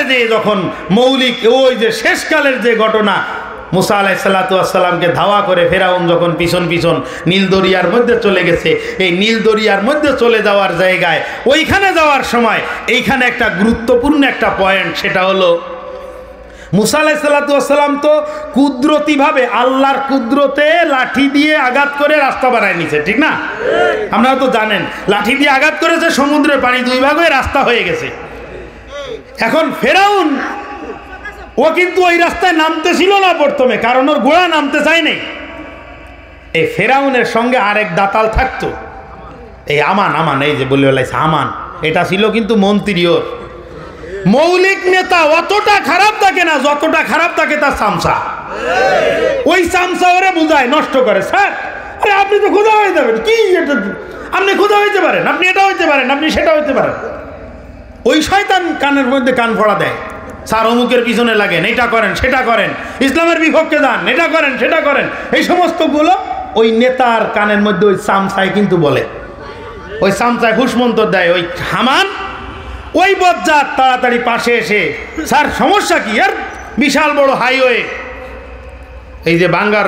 যে যখন মৌলিক ওই যে শেষকালের যে ঘটনা, মুসা আলাইহিস সালাতু ওয়াস সালামকে ধাওয়া করে ফেরাউন যখন পিছন পিছন নীল দরিয়ার মধ্যে চলে গেছে, এই নীল দরিয়ার মধ্যে চলে যাওয়ার জায়গায় ওইখানে যাওয়ার সময় এইখানে একটা গুরুত্বপূর্ণ একটা পয়েন্ট, সেটা হলো মুসা আলাইহিস সালাতু ওয়াস সালাম তো কুদরতিভাবে আল্লাহর কুদরতে লাঠি দিয়ে আঘাত করে রাস্তা বানায় নিছে, ঠিক না? আপনারা তো জানেন লাঠি দিয়ে আঘাত করেছে, সমুদ্রের পানি দুই ভাগ হয়ে রাস্তা হয়ে গেছে। এখন ফেরাউন ও কিন্তু ওই রাস্তায় নামতে ছিল না প্রথমে, কারণ ওর ঘোড়া নামতে চায়নি। এই ফেরাউনের সঙ্গে আরেক দাতাল থাকতো, এই আমান, এই যে বলে বলাইছে আমান, এটা ছিল কিন্তু মন্ত্রী। ওর মৌলিক নেতা অতটা খারাপ থাকে না যতটা খারাপ থাকে তার চামচা। ওই চামচা ওরে বুঝায়, নষ্ট করে। স্যার, আরে আপনি তো খোদা হয়ে যাবেন, কি এটা, আপনি খোদা হইতে পারেন, আপনি এটা হইতে পারেন, আপনি সেটা হইতে পারেন। ওই শয়তান কানের মধ্যে কান ফোড়া দেয়, স্যার অমুকের পিছনে লাগেন, এটা করেন সেটা করেন, ইসলামের বিপক্ষে যান, এটা করেন সেটা করেন, এই সমস্তগুলো ওই নেতার কানের মধ্যে ওই চামচায় কিন্তু বলে, ওই চামচায় হুসমন্ত দেয়। ওই হামান ওই বজ্জাত তাড়াতাড়ি পাশে এসে, স্যার সমস্যা কি? আর বিশাল বড় হাইওয়ে, এই যে বাঙ্গার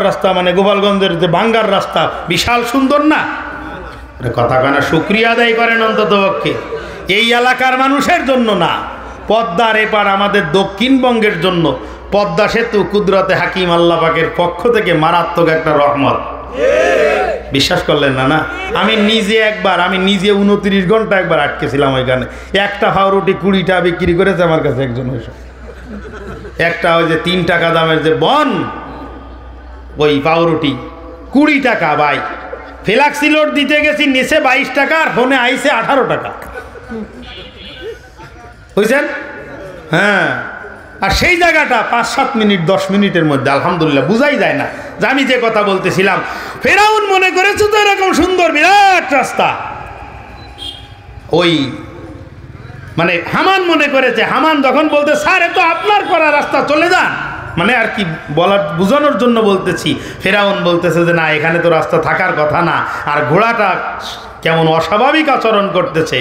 রাস্তা মানে গোপালগঞ্জের যে বাঙ্গার রাস্তা, বিশাল সুন্দর না? কথা কানা শুকরিয়া আদায় করেন অন্তত পক্ষে। এই এলাকার মানুষের জন্য না, পদ্মার এপার আমাদের দক্ষিণবঙ্গের জন্য পদ্মা সেতু কুদরতে হাকিম আল্লাহ পাকের পক্ষ থেকে মারাত্মক একটা রহমত। বিশ্বাস করলেন না? না, আমি নিজে 29 ঘন্টা একবার আটকেছিলাম ওইখানে। একটা পাউরুটি 20 টাকা বিক্রি করেছে আমার কাছে একজন। একটা ওই যে 3 টাকা দামের যে বন, ওই পাউরুটি 20 টাকা। ভাই ফ্লাক্সি লোড দিতে গেছি, নিচে 22 টাকা আর ফোনে আইসে 18 টাকা, বুঝছেন? হ্যাঁ, আর সেই জায়গাটা 5-7 মিনিট 10 মিনিটের মধ্যে, আলহামদুলিল্লাহ, বুঝাই যায় না যে আমি যে কথা বলতেছিলাম। ফেরাউন মনে করেছে তো এরকম সুন্দর বিরাট রাস্তা, ওই মানে হামান মনে করেছে। হামান যখন বলতে, স্যার এ তো আপনার করা রাস্তা, চলে যান, মানে আর কি বলার, বোঝানোর জন্য বলতেছি। ফেরাউন বলতেছে যে না, এখানে তো রাস্তা থাকার কথা না, আর ঘোড়াটা কেমন অস্বাভাবিক আচরণ করতেছে।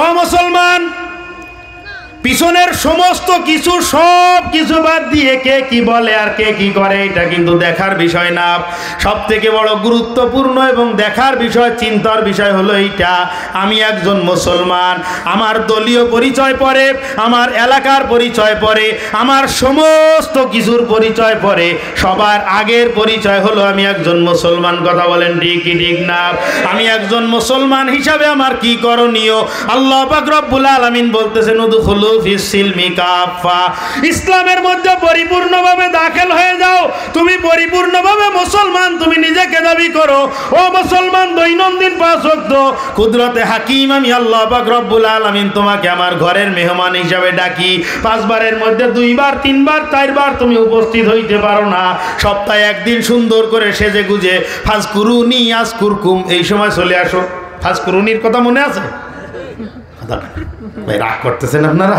ও মুসলমান, পিছনের সমস্ত কিছু সব কিছু বাদ দিয়ে কে কি বলে আর কে কি করে এটা কিন্তু দেখার বিষয় না। সব থেকে বড় গুরুত্বপূর্ণ এবং দেখার বিষয়, চিন্তার বিষয় হলো এইটা, আমি একজন মুসলমান, আমার দলীয় পরিচয় পরে, আমার এলাকার পরিচয় পরে, আমার সমস্ত কিছুর পরিচয় পরে, সবার আগের পরিচয় হলো আমি একজন মুসলমান। কথা বলেন ঠিক কি ঠিক না? আমি একজন মুসলমান হিসাবে আমার কি করণীয়? আল্লাহ পাক রব্বুল আলামিন বলতেছেন, উদখুলু ফিস সিলমি কাফা, ইসলামের মধ্যে পরিপূর্ণভাবে দাখিল হয়ে যাও। তুমি পরিপূর্ণভাবে মুসলমান, তুমি নিজেকে দাবি করো, ও মুসলমান, দৈনন্দিন 5 ওয়াক্ত কুদরতে হাকিম আমি আল্লাহ পাক রব্বুল আলামিন তোমাকে আমার ঘরের মেহমান হিসাবে ডাকি। 5 বারের মধ্যে 2 বার 3 বার 4 বার তুমি উপস্থিত হইতে পারো না, সপ্তাহে একদিন সুন্দর করে সেজে গুজে ফাজকুরুনি আযকুরকুম এই সময় চলে আসো। ফাজকুরুনির কথা মনে আছে? ভাই রাগ করতেছেন আপনারা?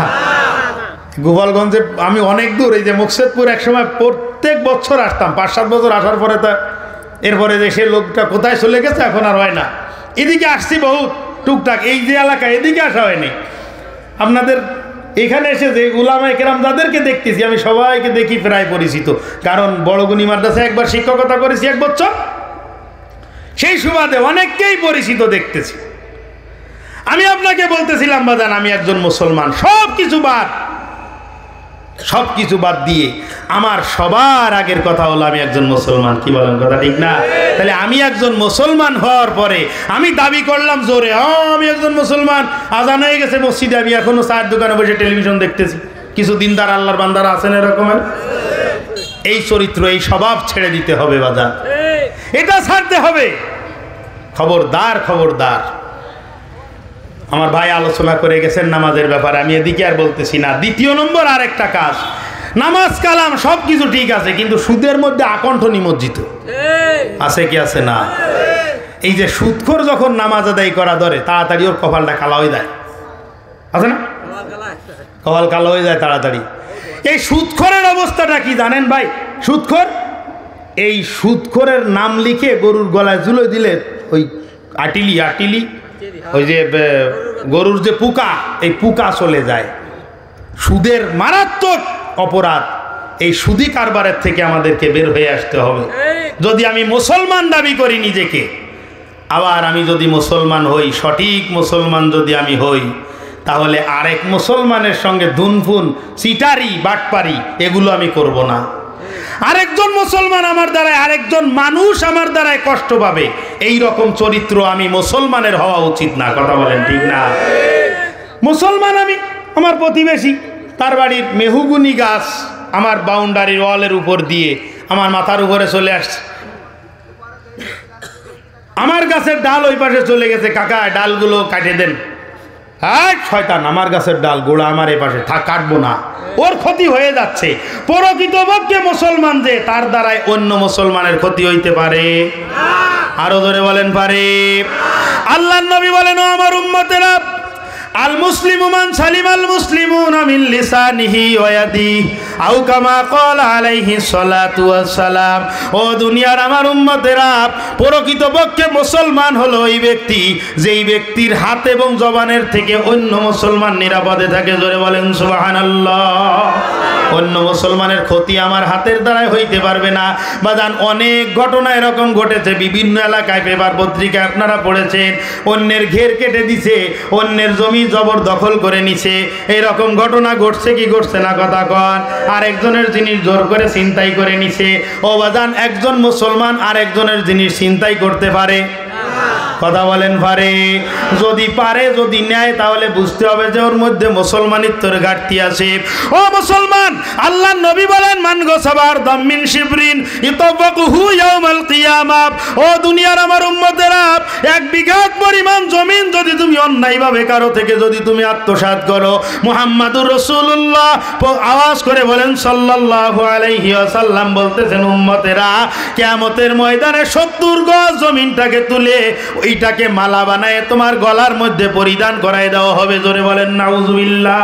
গোপালগঞ্জে আমি অনেক দূর, এই যে মুকসেদপুর একসময় প্রত্যেক বছর আসতাম, 5-7 বছর আসার পরে তা এরপরে যে সে লোকটা কোথায় চলে গেছে এখন আর হয় না। এদিকে আসছি বহুত টুকটাক, এই যে এলাকা এদিকে আসা হয়নি। আপনাদের এখানে এসে যে উলামায়ে কেরাম যাদেরকে দেখতেছি আমি সবাইকে দেখি প্রায় পরিচিত, কারণ বড়গুনি মাদ্রাসায় একবার শিক্ষকতা করেছি 1 বছর, সেই সুবাদে অনেককেই পরিচিত দেখতেছি। আমি আপনাকে বলতেছিলাম বাজান, আমি একজন মুসলমান, সব কিছু বাদ দিয়ে আমার সবার আগের কথা হলো আমি একজন মুসলমান। কি বলেন, কথা ঠিক না? তাহলে আমি একজন মুসলমান হওয়ার পরে আমি দাবি করলাম জোরে, আমি একজন মুসলমান। আজান হয়ে গেছে মসজিদে, আমি এখনো চায়ের দোকানে বসে টেলিভিশন দেখতেছি। কিছু দিনদার আল্লাহর বান্দারা আছেন এরকমের। এই চরিত্র, এই স্বভাব ছেড়ে দিতে হবে বাজান, এটা ছাড়তে হবে। খবরদার, খবরদার। আমার ভাই আলোচনা করে গেছেন নামাজের ব্যাপারে, আমি এদিকে আর বলতেছি না। 2 নম্বর আরেকটা কাজ, নামাজ কালাম সব কিছু ঠিক আছে, কিন্তু সুদের মধ্যে আকণ্ঠ নিমজ্জিত আছে কি আছে না? এই যে সুদখোর যখন নামাজ আদায় করা ধরে, তাড়াতাড়ি ওর কপালটা কালো হয়ে যায়, আছে না? কপাল কালো হয়ে যায় তাড়াতাড়ি। এই সুদখোরের অবস্থাটা কি জানেন ভাই? এই সুদখোরের নাম লিখে গরুর গলায় ঝুলে দিলে, ওই আটিলি ওই যে গরুর যে পুকা, এই পুকা চলে যায়। সুদের মারাত্মক অপরাধ, এই সুদি কারবারের থেকে আমাদেরকে বের হয়ে আসতে হবে। যদি আমি মুসলমান দাবি করি নিজেকে, আবার আমি যদি মুসলমান হই, সঠিক মুসলমান যদি আমি হই, তাহলে আরেক মুসলমানের সঙ্গে দুনফুন, চিটারি, বাটপারি এগুলো আমি করব না। আরেকজন মুসলমান আমার দ্বারায়, আরেকজন মানুষ আমার দ্বারায় কষ্ট পাবে, এই রকম চরিত্র আমি মুসলমানের হওয়া উচিত না। কথা বলেন ঠিক না? মুসলমান আমি, আমার প্রতিবেশী, তার বাড়ির মেহুগুনি গাছ আমার বাউন্ডারির ওয়ালের উপর দিয়ে আমার মাথার উপরে চলে আসছে, আমার গাছের ডাল ওই পাশে চলে গেছে, কাকা ডালগুলো কাটে দেন। হ্যাঁ শয়তান, আমার গাছের ডাল গোড়া আমার এ পাশে, কাটবো না, ওর ক্ষতি হয়ে যাচ্ছে। প্রকৃতপক্ষে মুসলমান যে, তার দ্বারাই অন্য মুসলমানের ক্ষতি হইতে পারে। আরো ধরে বলেন পারে। আল্লাহর নবী বলেন, ও আমার উম্মতেরা, আল মুসলিমু মান সালিমাল মুসলিমুনা মিন লিসানিহি ওয়া ইয়াদিহি আও কামা ক্বালা আলাইহিস সালাতু ওয়াস সালাম। ও দুনিয়ার আমার উম্মতেরা, প্রকৃতপক্ষে মুসলমান হলো ওই ব্যক্তি, যেই ব্যক্তির হাত এবং জবানের থেকে অন্য মুসলমান নিরাপদে থাকে। জোরে বলেন সুবহানাল্লাহ। অন্য মুসলমানের ক্ষতি আমার হাতের দ্বারাই হইতে পারবে না। বাজান, অনেক ঘটনা এরকম ঘটেছে, বিভিন্ন এলাকায় পেপার পত্রিকায় আপনারা পড়েছেন, অন্যের ঘের কেটে দিছে, অন্যের জমি জবরদখল করে নিছে, এরকম ঘটনা ঘটছে কি ঘটছে না? কথা কন। আরেকজনের জিনিস জোর করে ছিনতাই করে নিছে। ও বাজান, একজন মুসলমান আরেকজনের জিনিস ছিনতাই করতে পারে? কথা বলেন পারে? যদি পারে, যদি নেয়, তাহলে বুঝতে হবে যে ওর মধ্যে মুসলমানিত্বের ঘাটতি আছে। ও মুসলমান, আল্লাহর নবী বলেন, মান গসাবার দামিন শিবরিন ইতাবাকুহু ইয়াউমাল কিয়ামাহ। ও দুনিয়ার আমার উম্মতেরা, এক বিঘা পরিমাণ জমিন যদি তুমি অন্যায়ভাবে কারো থেকে যদি তুমি আত্মসাৎ করো, মুহাম্মাদুর রাসূলুল্লাহ আওয়াজ করে বলেন সাল্লাল্লাহু আলাইহি ওয়াসাল্লাম বলতেছেন, উম্মতেরা, কিয়ামতের ময়দানে 70 গজ জমিনটাকে তুলে ওইটাকে মালা বানায় তোমার গলার মধ্যে পরিধান করায় দেওয়া হবে। জোরে বলেন নাউজুবিল্লাহ।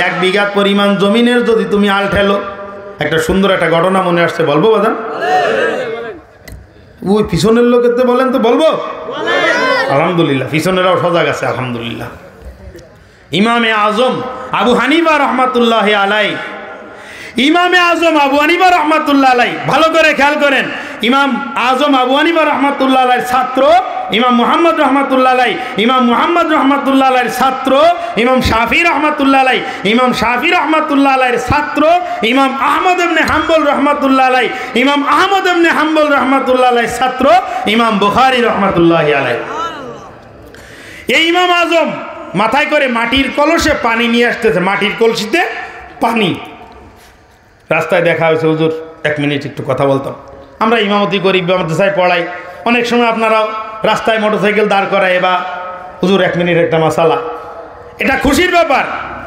এক বিঘা পরিমাণ জমিনের যদি তুমি আল ঠেলো। একটা সুন্দর একটা ঘটনা মনে আসছে, বলবো বাদান? ওই পিছনের লোকের তো বলেন, তো বলবো? আলহামদুলিল্লাহ, পিছনেরাও সজাগ আছে আলহামদুলিল্লাহ। ইমামে আজম আবু হানিফা রহমাতুল্লাহ আলাই, ইমামে আজম আবু হানিফা রহমাতুল্লাহ আলাই, ভালো করে খেয়াল করেন, ইমাম আজম আবু হানিফা রহমাতুল্লাহ আলাইহির ছাত্র ইমাম মুহাম্মদ রহমাতুল্লাহ আলাই, ইমাম মুহাম্মদ রহমাতুল্লাহ আলাইহির ছাত্র ইমাম শাফি রহমাতুল্লাহ আলাই, ইমাম শাফি রহমাতুল্লাহ আলাইহির ছাত্র ইমাম আহমদ ইবনে হাম্বল রহমাতুল্লাহ আলাই, ইমাম আহমদ ইবনে হাম্বল রহমাতুল্লাহ আলাইহির ছাত্র ইমাম বুখারী রহমাতুল্লাহ আলাই। এই ইমাম আজম মাথায় করে মাটির কলসে পানি নিয়ে আসতেছে, মাটির কলসিতে পানি। রাস্তায় দেখা হয়েছে, হুজুর 1 মিনিট একটু কথা বলতাম। আমরা ইমামতি করি, মাদ্রাসায় পড়াই, অনেক সময় আপনারাও রাস্তায় মোটরসাইকেল দাঁড় করায়, বা হুজুর 1 মিনিট একটা মাসালা। এটা খুশির ব্যাপার,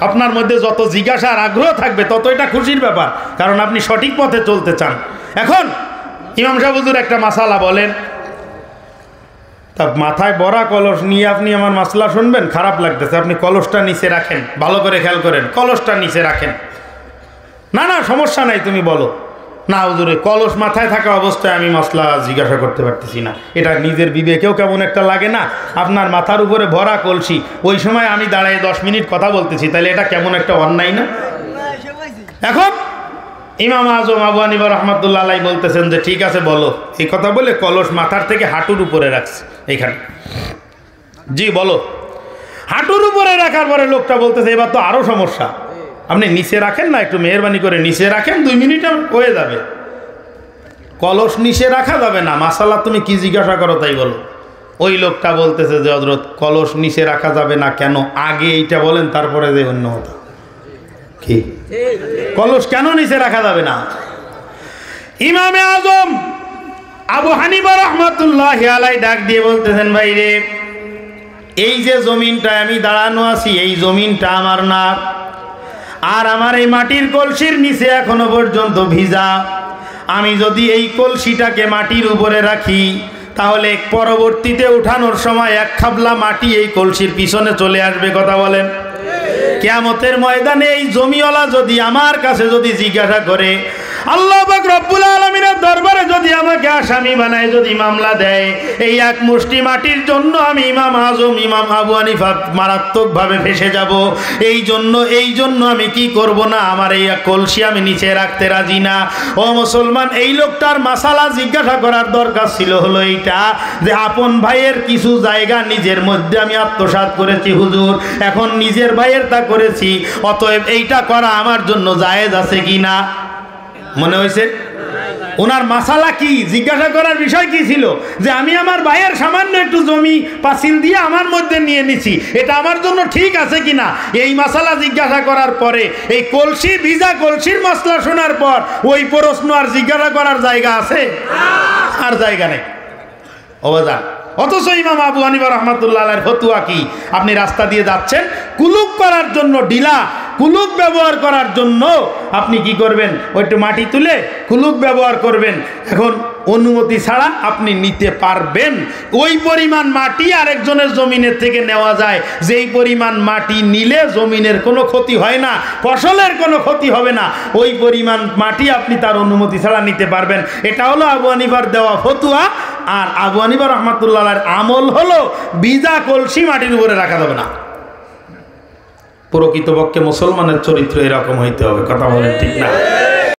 আপনার মধ্যে যত জিজ্ঞাসার আগ্রহ থাকবে তত এটা খুশির ব্যাপার, কারণ আপনি সঠিক পথে চলতে চান। এখন ইমাম সাহেব হুজুর একটা মাসালা বলেন, তা মাথায় বড়া কলস নিয়ে আপনি আমার মাসলা শুনবেন? খারাপ লাগতেছে, আপনি কলসটা নিচে রাখেন, ভালো করে খেয়াল করেন, কলসটা নিচে রাখেন। না না সমস্যা নাই, তুমি বলো। না হুজুরে, কলস মাথায় থাকা অবস্থায় আমি মাসলা জিজ্ঞাসা করতে পারতেছি না, এটা নিজের বিবেকেও কেমন একটা লাগে না? আপনার মাথার উপরে ভরা কলসি, ওই সময় আমি দাঁড়ায় 10 মিনিট কথা বলতেছি, তাহলে এটা কেমন একটা অন্যায় না? এখন ইমাম আজম আবু হানিফা রহমাতুল্লাহ আলাই বলতেছেন যে ঠিক আছে বলো। এই কথা বলে কলস মাথার থেকে হাঁটুর উপরে রাখছে এইখানে। জি বলো। হাঁটুর উপরে রাখার পরে লোকটা বলতেছে এবার তো আরো সমস্যা, আপনি নিচে রাখেন না, একটু মেহরবানি করে নিচে রাখেন, 2 মিনিট হয়ে যাবে। কলস নিচে রাখা যাবে না, মাসালা তুমি কি জিজ্ঞাসা করো তাই বলো। ওই লোকটা বলতেছে যে হযরত কলস নিচে রাখা যাবে না কেন, আগে এইটা বলেন তারপরে যে অন্য কথা। কি কলস কেন নিচে রাখা যাবে না? ইমামে আজম আবু হানিফা রহমাতুল্লাহ আলাই ডাক দিয়ে বলতেছেন, ভাই রে, এই যে জমিনটা আমি দাঁড়ানো আছি, এই জমিনটা আমার না, আর আমার এই মাটির কলসির নিচে এখনো পর্যন্ত ভিজা। আমি যদি এই কলসিটাকে মাটির উপরে রাখি, তাহলে পরবর্তীতে উঠানোর সময় 1 খাবলা মাটি এই কলসির পিছনে চলে আসবে। কথা বলেন। কিয়ামতের ময়দানে এই জমিওয়ালা যদি আমার কাছে যদি জিজ্ঞাসা করে, আল্লাহ পাক রব্বুল আলামিনের দরবারে যদি আমাকে আসামি বানায়, যদি মামলা দেয়, এই এক মুষ্টি মাটির জন্য আমি ইমাম আজম ইমাম আবু হানিফা মারাত্মকভাবে ফেসে যাব। এই জন্য আমি কি করব না, আমার এই কলসি আমি নিচে রাখতে রাজি না। ও মুসলমান, এই লোকটার মাসালা জিজ্ঞাসা করার দরকার ছিল হলো এইটা, যে আপন ভাইয়ের কিছু জায়গা নিজের মধ্যে আমি আত্মসাৎ করেছি হুজুর, এখন নিজের ভাইয়ের তা করেছি, অতএব এইটা করা আমার জন্য জায়েজ আছে কি না? মনে হয়েছে ওনার মাসালা কি, জিজ্ঞাসা করার বিষয় কি ছিল, যে আমি আমার ভাইয়ের সামান্য একটু জমি পাঁচিল দিয়ে আমার মধ্যে নিয়ে নিছি, এটা আমার জন্য ঠিক আছে কিনা, এই মাসালা জিজ্ঞাসা করার পরে এই কলসি ভিজা কলসির মাসলা শোনার পর ওই প্রশ্ন আর জিজ্ঞাসা করার জায়গা আছে? আর জায়গা নেই অবদান। অথচ ইমাম আবু হানিফা রাহমাতুল্লাহ আলাইহির ফতোয়া কি, আপনি রাস্তা দিয়ে যাচ্ছেন, কুলুপ করার জন্য ঢিলা কুলুপ ব্যবহার করার জন্য আপনি কি করবেন, ওইটু মাটি তুলে কুলুপ ব্যবহার করবেন। এখন অনুমতি ছাড়া আপনি নিতে পারবেন। ওই পরিমাণ মাটি আরেকজনের জমিনের থেকে নেওয়া যায়, যেই পরিমাণ মাটি নিলে জমিনের কোনো ক্ষতি হয় না, ফসলের কোনো ক্ষতি হবে না, ওই পরিমাণ মাটি আপনি তার অনুমতি ছাড়া নিতে পারবেন। এটা হলো আবু হানিফার দেওয়া ফতোয়া। আর আবু হানিফা রাহমাতুল্লাহ আলাইহির আমল হলো ভিজা কলসি মাটির উপরে রাখা যাবে না। প্রকৃতপক্ষে মুসলমানের চরিত্র এরকম হইতে হবে, কথা বলেন ঠিক না?